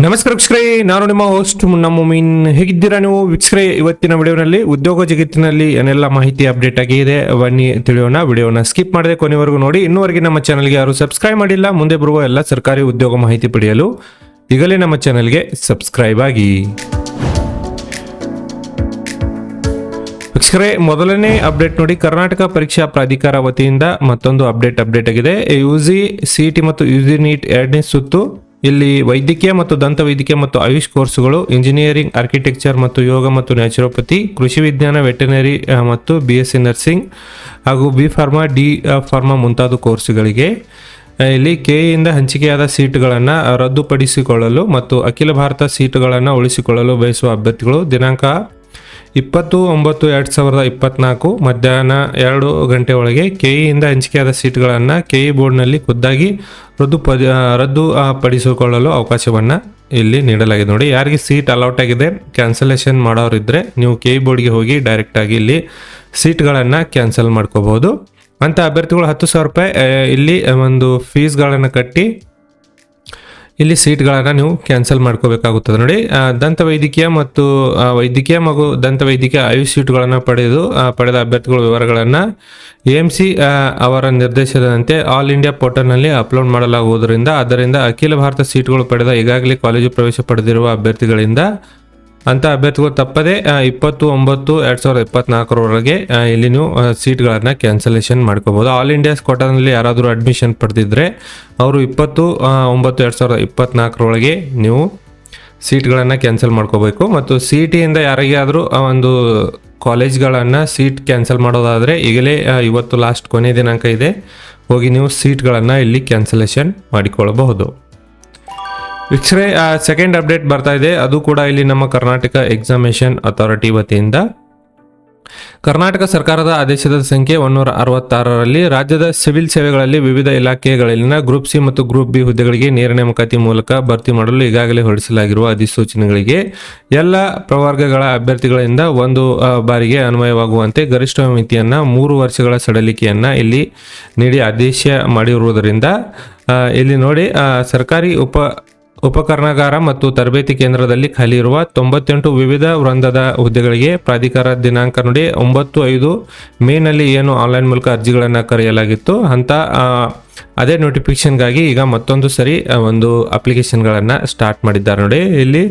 ನಮಸ್ಕಾರ ವೀಕ್ಷಕರೇ, ನಾನು ನಿಮ್ಮ ಹೋಸ್ಟ್ ಮುನ್ನಾ ಮೊಮೀನ್. ಹೇಗಿದ್ದೀರಾ ನೀವು ವೀಕ್ಷಕರೇ? ಇವತ್ತಿನ ವಿಡಿಯೋನಲ್ಲಿ ಉದ್ಯೋಗ ಜಗತ್ತಿನಲ್ಲಿ ಏನೆಲ್ಲ ಮಾಹಿತಿ ಅಪ್ಡೇಟ್ ಆಗಿದೆ ಬನ್ನಿ ತಿಳಿಯೋಣ. ವಿಡಿಯೋನ ಸ್ಕಿಪ್ ಮಾಡದೆ ಕೊನೆವರೆಗೂ ನೋಡಿ. ಇನ್ನೂವರೆಗೆ ನಮ್ಮ ಚಾನಲ್ಗೆ ಯಾರು ಸಬ್ಸ್ಕ್ರೈಬ್ ಮಾಡಿಲ್ಲ, ಮುಂದೆ ಬರುವ ಎಲ್ಲ ಸರ್ಕಾರಿ ಉದ್ಯೋಗ ಮಾಹಿತಿ ಪಡೆಯಲು ಈಗಲೇ ನಮ್ಮ ಚಾನಲ್ಗೆ ಸಬ್ಸ್ಕ್ರೈಬ್ ಆಗಿ. ವೀಕ್ಷಕರೇ, ಮೊದಲನೇ ಅಪ್ಡೇಟ್ ನೋಡಿ. ಕರ್ನಾಟಕ ಪರೀಕ್ಷಾ ಪ್ರಾಧಿಕಾರ ವತಿಯಿಂದ ಮತ್ತೊಂದು ಅಪ್ಡೇಟ್ ಆಗಿದೆ. ಯುಜಿ ಸಿಇಟಿ ಮತ್ತು ಯುಜಿ ನೀಟ್ ಎರಡನೇ ಸುತ್ತು. ಇಲ್ಲಿ ವೈದ್ಯಕೀಯ ಮತ್ತು ದಂತ ವೈದ್ಯಕೀಯ ಮತ್ತು ಆಯುಷ್ ಕೋರ್ಸುಗಳು, ಇಂಜಿನಿಯರಿಂಗ್, ಆರ್ಕಿಟೆಕ್ಚರ್ ಮತ್ತು ಯೋಗ ಮತ್ತು ನ್ಯಾಚುರೋಪತಿ, ಕೃಷಿ ವಿಜ್ಞಾನ, ವೆಟರ್ನರಿ ಮತ್ತು BSc ನರ್ಸಿಂಗ್ ಹಾಗೂ ಬಿ ಫಾರ್ಮಾ, ಡಿ ಫಾರ್ಮಾ ಮುಂತಾದ ಕೋರ್ಸುಗಳಿಗೆ ಇಲ್ಲಿ ಕೆಇಯಿಂದ ಹಂಚಿಕೆಯಾದ ಸೀಟುಗಳನ್ನು ರದ್ದುಪಡಿಸಿಕೊಳ್ಳಲು ಮತ್ತು ಅಖಿಲ ಭಾರತ ಸೀಟುಗಳನ್ನು ಉಳಿಸಿಕೊಳ್ಳಲು ಬಯಸುವ ಅಭ್ಯರ್ಥಿಗಳು ದಿನಾಂಕ 20/9/2024 ಮಧ್ಯಾಹ್ನ 2 ಗಂಟೆ ಒಳಗೆ ಕೆಇಯಿಂದ ಹಂಚಿಕೆಯಾದ ಸೀಟ್ಗಳನ್ನು ಕೆಇ ಬೋರ್ಡ್ನಲ್ಲಿ ಖುದ್ದಾಗಿ ರದ್ದುಪಡಿಸಿಕೊಳ್ಳಲು ಅವಕಾಶವನ್ನು ಇಲ್ಲಿ ನೀಡಲಾಗಿದೆ. ನೋಡಿ, ಯಾರಿಗೆ ಸೀಟ್ ಅಲೌಟ್ ಆಗಿದೆ, ಕ್ಯಾನ್ಸಲೇಷನ್ ಮಾಡೋರಿದ್ದರೆ ನೀವು ಕೆಇ ಬೋರ್ಡ್ಗೆ ಹೋಗಿ ಡೈರೆಕ್ಟಾಗಿ ಇಲ್ಲಿ ಸೀಟ್ಗಳನ್ನು ಕ್ಯಾನ್ಸಲ್ ಮಾಡ್ಕೋಬಹುದು. ಅಂಥ ಅಭ್ಯರ್ಥಿಗಳು 10,000 ರೂಪಾಯಿ ಇಲ್ಲಿ ಒಂದು ಫೀಸ್ಗಳನ್ನು ಕಟ್ಟಿ ಇಲ್ಲಿ ಸೀಟ್ಗಳನ್ನು ನೀವು ಕ್ಯಾನ್ಸಲ್ ಮಾಡ್ಕೋಬೇಕಾಗುತ್ತದೆ. ನೋಡಿ, ದಂತ ವೈದ್ಯಕೀಯ ಮತ್ತು ವೈದ್ಯಕೀಯ ಹಾಗೂ ದಂತ ವೈದ್ಯಕೀಯ ಆಯುಷ್ ಸೀಟುಗಳನ್ನು ಪಡೆದ ಅಭ್ಯರ್ಥಿಗಳ ವಿವರಗಳನ್ನು AMC ಅವರ ನಿರ್ದೇಶನದಂತೆ ಆಲ್ ಇಂಡಿಯಾ ಪೋರ್ಟಲ್ನಲ್ಲಿ ಅಪ್ಲೋಡ್ ಮಾಡಲಾಗುವುದರಿಂದ ಅದರಿಂದ ಅಖಿಲ ಭಾರತ ಸೀಟುಗಳು ಪಡೆದ ಈಗಾಗಲೇ ಕಾಲೇಜು ಪ್ರವೇಶ ಪಡೆದಿರುವ ಅಭ್ಯರ್ಥಿಗಳಿಂದ ಅಂಥ ಅಭ್ಯರ್ಥಿಗಳು ತಪ್ಪದೆ 20/9/2024 ಇಲ್ಲಿ ನೀವು ಸೀಟ್ಗಳನ್ನು ಕ್ಯಾನ್ಸಲೇಷನ್ ಮಾಡ್ಕೋಬೋದು. ಆಲ್ ಇಂಡಿಯಾ ಕೋಟಾನಲ್ಲಿ ಯಾರಾದರೂ ಅಡ್ಮಿಷನ್ ಪಡೆದಿದ್ದರೆ ಅವರು 20/9/2024 ನೀವು ಸೀಟ್ಗಳನ್ನು ಕ್ಯಾನ್ಸಲ್ ಮಾಡ್ಕೋಬೇಕು. ಮತ್ತು CETಯಿಂದ ಯಾರಿಗಾದರೂ ಒಂದು ಕಾಲೇಜ್ಗಳನ್ನು ಸೀಟ್ ಕ್ಯಾನ್ಸಲ್ ಮಾಡೋದಾದರೆ ಈಗಲೇ ಇವತ್ತು ಲಾಸ್ಟ್ ಕೊನೆ ದಿನಾಂಕ ಇದೆ, ಹೋಗಿ ನೀವು ಸೀಟ್ಗಳನ್ನು ಇಲ್ಲಿ ಕ್ಯಾನ್ಸಲೇಷನ್ ಮಾಡಿಕೊಳ್ಳಬಹುದು. ವೀಕ್ಷಕರೇ, ಸೆಕೆಂಡ್ ಅಪ್ಡೇಟ್ ಬರ್ತಾ ಇದೆ. ಅದು ಕೂಡ ಇಲ್ಲಿ ನಮ್ಮ ಕರ್ನಾಟಕ ಎಕ್ಸಾಮಿನೇಷನ್ ಅಥಾರಿಟಿ ವತಿಯಿಂದ ಕರ್ನಾಟಕ ಸರ್ಕಾರದ ಆದೇಶದ ಸಂಖ್ಯೆ 166ರಲ್ಲಿ ರಾಜ್ಯದ ಸಿವಿಲ್ ಸೇವೆಗಳಲ್ಲಿ ವಿವಿಧ ಇಲಾಖೆಗಳಲ್ಲಿನ ಗ್ರೂಪ್ ಸಿ ಮತ್ತು ಗ್ರೂಪ್ ಬಿ ಹುದ್ದೆಗಳಿಗೆ ನೇರ ನೇಮಕಾತಿ ಮೂಲಕ ಭರ್ತಿ ಮಾಡಲು ಈಗಾಗಲೇ ಹೊರಡಿಸಲಾಗಿರುವ ಅಧಿಸೂಚನೆಗಳಿಗೆ ಎಲ್ಲ ಪ್ರವರ್ಗಗಳ ಅಭ್ಯರ್ಥಿಗಳಿಂದ ಒಂದು ಬಾರಿಗೆ ಅನ್ವಯವಾಗುವಂತೆ ಗರಿಷ್ಠ ಮಿತಿಯನ್ನು 3 ವರ್ಷಗಳ ಸಡಿಲಿಕೆಯನ್ನು ಇಲ್ಲಿ ನೀಡಿ ಆದೇಶ ಮಾಡಿರುವುದರಿಂದ ಇಲ್ಲಿ ನೋಡಿ, ಸರ್ಕಾರಿ ಉಪಕರಣಗಾರ ಮತ್ತು ತರಬೇತಿ ಕೇಂದ್ರದಲ್ಲಿ ಖಾಲಿ ಇರುವ 98 ವಿವಿಧ ವೃಂದದ ಹುದ್ದೆಗಳಿಗೆ ಪ್ರಾಧಿಕಾರ ದಿನಾಂಕ ನೋಡಿ 9/5 ಮೇನಲ್ಲಿ ಏನು ಆನ್ಲೈನ್ ಮೂಲಕ ಅರ್ಜಿಗಳನ್ನು ಕರೆಯಲಾಗಿತ್ತು ಅಂತ ಅದೇ ನೋಟಿಫಿಕೇಶನ್ಗಾಗಿ ಈಗ ಮತ್ತೊಂದು ಸರಿ ಒಂದು ಅಪ್ಲಿಕೇಶನ್ಗಳನ್ನು ಸ್ಟಾರ್ಟ್ ಮಾಡಿದ್ದಾರೆ. ನೋಡಿ, ಇಲ್ಲಿ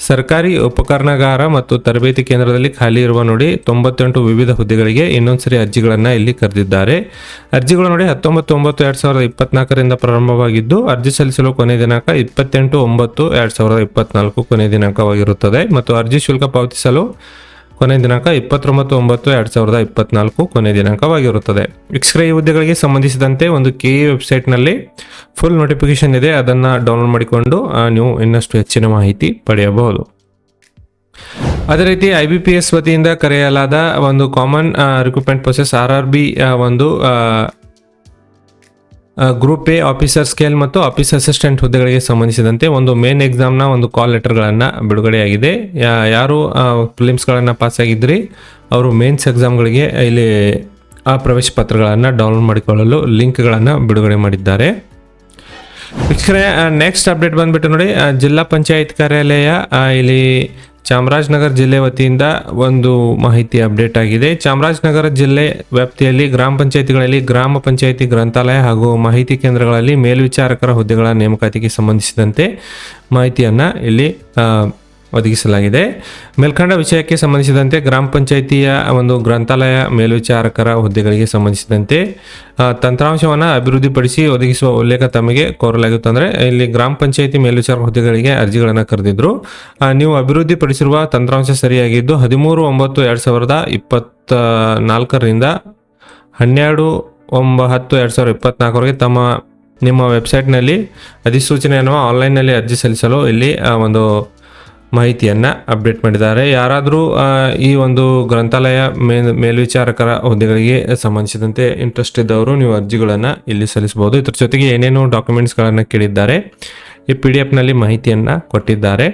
ಸರ್ಕಾರಿ ಉಪಕರಣಗಾರ ಮತ್ತು ತರಬೇತಿ ಕೇಂದ್ರದಲ್ಲಿ ಖಾಲಿ ಇರುವ ನೋಡಿ 98 ವಿವಿಧ ಹುದ್ದೆಗಳಿಗೆ ಇನ್ನೊಂದು ಸರಿ ಅರ್ಜಿಗಳನ್ನು ಇಲ್ಲಿ ಕರೆದಿದ್ದಾರೆ. ಅರ್ಜಿಗಳು ನೋಡಿ 19/9/2024 ಪ್ರಾರಂಭವಾಗಿದ್ದು ಅರ್ಜಿ ಸಲ್ಲಿಸಲು ಕೊನೆ ದಿನಾಂಕ 28/9/2024 ಕೊನೆ ದಿನಾಂಕವಾಗಿರುತ್ತದೆ ಮತ್ತು ಅರ್ಜಿ ಶುಲ್ಕ ಪಾವತಿಸಲು ಕೊನೆ ದಿನಾಂಕ 29/9/2024 ಕೊನೆ ದಿನಾಂಕವಾಗಿರುತ್ತದೆ. ವೀಕ್ಷಕರೇ, ಈ ಹುದ್ದೆಗಳಿಗೆ ಸಂಬಂಧಿಸಿದಂತೆ ಒಂದು ಕೆಇ ವೆಬ್ಸೈಟ್ನಲ್ಲಿ ಫುಲ್ ನೋಟಿಫಿಕೇಶನ್ ಇದೆ, ಅದನ್ನು ಡೌನ್ಲೋಡ್ ಮಾಡಿಕೊಂಡು ನೀವು ಇನ್ನಷ್ಟು ಹೆಚ್ಚಿನ ಮಾಹಿತಿ ಪಡೆಯಬಹುದು. ಅದೇ ರೀತಿ IBPS ವತಿಯಿಂದ ಕರೆಯಲಾದ ಒಂದು ಕಾಮನ್ ರಿಕ್ರೂಟ್ಮೆಂಟ್ ಪ್ರೊಸೆಸ್ RRB ಒಂದು ಗ್ರೂಪ್ ಎ ಆಫೀಸರ್ ಸ್ಕೇಲ್ ಮತ್ತು ಆಫೀಸ್ ಅಸಿಸ್ಟೆಂಟ್ ಹುದ್ದೆಗಳಿಗೆ ಸಂಬಂಧಿಸಿದಂತೆ ಒಂದು ಮೇನ್ ಎಕ್ಸಾಮ್ನ ಒಂದು ಕಾಲ್ ಲೆಟರ್ಗಳನ್ನು ಬಿಡುಗಡೆಯಾಗಿದೆ. ಯಾರು ಪ್ರಿಲಿಮ್ಸ್ಗಳನ್ನು ಪಾಸ್ ಆಗಿದ್ರಿ ಅವರು ಮೇನ್ಸ್ ಎಕ್ಸಾಮ್ಗಳಿಗೆ ಇಲ್ಲಿ ಆ ಪ್ರವೇಶ ಪತ್ರಗಳನ್ನು ಡೌನ್ಲೋಡ್ ಮಾಡಿಕೊಳ್ಳಲು ಲಿಂಕ್ಗಳನ್ನು ಬಿಡುಗಡೆ ಮಾಡಿದ್ದಾರೆ. ವೀಕ್ಷಕರೇ, ನೆಕ್ಸ್ಟ್ ಅಪ್ಡೇಟ್ ಬಂದ್ಬಿಟ್ಟು ನೋಡಿ, ಜಿಲ್ಲಾ ಪಂಚಾಯತ್ ಕಾರ್ಯಾಲಯ ಇಲ್ಲಿ ಚಾಮರಾಜನಗರ ಜಿಲ್ಲೆ ವತಿಯಿಂದ ಒಂದು ಮಾಹಿತಿ ಅಪ್ಡೇಟ್ ಆಗಿದೆ. ಚಾಮರಾಜನಗರ ಜಿಲ್ಲೆ ವ್ಯಾಪ್ತಿಯಲ್ಲಿ ಗ್ರಾಮ ಪಂಚಾಯತಿಗಳಲ್ಲಿ ಗ್ರಾಮ ಪಂಚಾಯತಿ ಗ್ರಂಥಾಲಯ ಹಾಗೂ ಮಾಹಿತಿ ಕೇಂದ್ರಗಳಲ್ಲಿ ಮೇಲ್ವಿಚಾರಕರ ಹುದ್ದೆಗಳ ನೇಮಕಾತಿಗೆ ಸಂಬಂಧಿಸಿದಂತೆ ಮಾಹಿತಿಯನ್ನು ಇಲ್ಲಿ ಒದಗಿಸಲಾಗಿದೆ. ಮೇಲ್ಕಂಡ ವಿಷಯಕ್ಕೆ ಸಂಬಂಧಿಸಿದಂತೆ ಗ್ರಾಮ ಪಂಚಾಯಿತಿಯ ಒಂದು ಗ್ರಂಥಾಲಯ ಮೇಲ್ವಿಚಾರಕರ ಹುದ್ದೆಗಳಿಗೆ ಸಂಬಂಧಿಸಿದಂತೆ ತಂತ್ರಾಂಶವನ್ನು ಅಭಿವೃದ್ಧಿಪಡಿಸಿ ಒದಗಿಸುವ ಉಲ್ಲೇಖ ತಮಗೆ ಕೋರಲಾಗಿತ್ತು. ಅಂದರೆ ಇಲ್ಲಿ ಗ್ರಾಮ ಪಂಚಾಯಿತಿ ಮೇಲ್ವಿಚಾರಕ ಹುದ್ದೆಗಳಿಗೆ ಅರ್ಜಿಗಳನ್ನು ಕರೆದಿದ್ರು. ನೀವು ಅಭಿವೃದ್ಧಿಪಡಿಸಿರುವ ತಂತ್ರಾಂಶ ಸರಿಯಾಗಿದ್ದು 13/9/2024 12/10/2024 ನಿಮ್ಮ ವೆಬ್ಸೈಟ್ನಲ್ಲಿ ಅಧಿಸೂಚನೆಯನ್ನು ಆನ್ಲೈನ್ನಲ್ಲಿ ಅರ್ಜಿ ಸಲ್ಲಿಸಲು ಇಲ್ಲಿ ಒಂದು ಮಾಹಿತಿಯನ್ನು ಅಪ್ಡೇಟ್ ಮಾಡಿದ್ದಾರೆ. ಯಾರಾದರೂ ಈ ಒಂದು ಗ್ರಂಥಾಲಯ ಮೇಲ್ವಿಚಾರಕರ ಹುದ್ದೆಗಳಿಗೆ ಸಂಬಂಧಿಸಿದಂತೆ ಇಂಟ್ರೆಸ್ಟ್ ಇದ್ದವರು ನೀವು ಅರ್ಜಿಗಳನ್ನು ಇಲ್ಲಿ ಸಲ್ಲಿಸಬಹುದು. ಇದರ ಜೊತೆಗೆ ಏನೇನು ಡಾಕ್ಯುಮೆಂಟ್ಸ್ಗಳನ್ನು ಕೇಳಿದ್ದಾರೆ ಈ PDF ಮಾಹಿತಿಯನ್ನು ಕೊಟ್ಟಿದ್ದಾರೆ.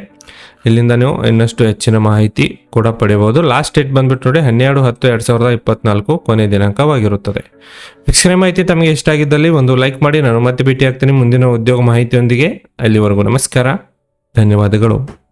ಇಲ್ಲಿಂದ ನೀವು ಇನ್ನಷ್ಟು ಹೆಚ್ಚಿನ ಮಾಹಿತಿ ಕೂಡ ಪಡೆಯಬಹುದು. ಲಾಸ್ಟ್ ಡೇಟ್ ಬಂದ್ಬಿಟ್ಟು ನೋಡಿ 12/10/2024 ಕೊನೆ ದಿನಾಂಕವಾಗಿರುತ್ತದೆ. ವೀಕ್ಷಣೆ ಮಾಹಿತಿ ತಮಗೆ ಇಷ್ಟ ಆಗಿದ್ದಲ್ಲಿ ಒಂದು ಲೈಕ್ ಮಾಡಿ. ನಾನು ಮತ್ತೆ ಭೇಟಿ ಆಗ್ತೀನಿ ಮುಂದಿನ ಉದ್ಯೋಗ ಮಾಹಿತಿಯೊಂದಿಗೆ. ಅಲ್ಲಿವರೆಗೂ ನಮಸ್ಕಾರ. ಧನ್ಯವಾದಗಳು.